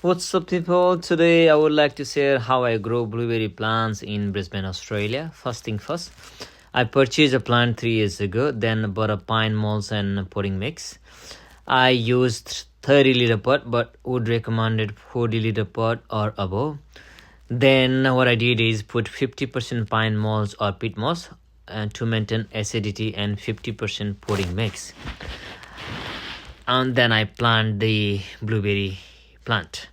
What's up, people? Today I would like to share how I grow blueberry plants in Brisbane, Australia. First thing first, I purchased a plant 3 years ago, then bought a pine molds and potting mix. I used 30-liter pot but would recommend it 40-liter pot or above. Then what I did is put 50% pine molds or peat moss to maintain acidity and 50% potting mix. And then I plant the blueberry plant.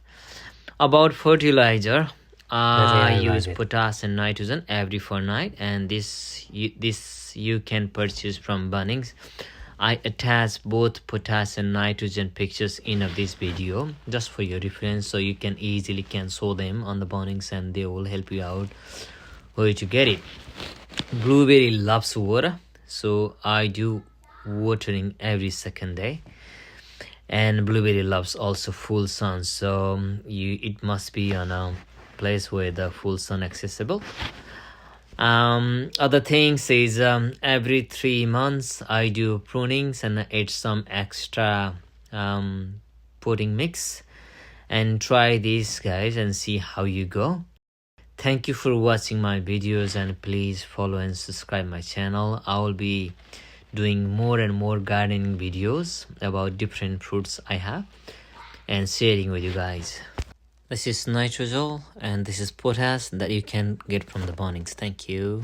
About fertilizer, I use potash and nitrogen every fortnight, and this you can purchase from Bunnings. I attach both potash and nitrogen pictures in of this video just for your reference, so you can easily show them on the Bunnings and they will help you out where to get it. Blueberry loves water, so I do watering every second day. And blueberry loves also full sun, so it must be on a place where the full sun accessible. Other things is every 3 months I do prunings and add some extra potting mix, and try these guys and see how you go. Thank you for watching my videos, and please follow and subscribe my channel. I will be doing more and more gardening videos about different fruits I have and sharing with you guys. This is nitrogen and this is potash that you can get from the Bunnings. Thank you.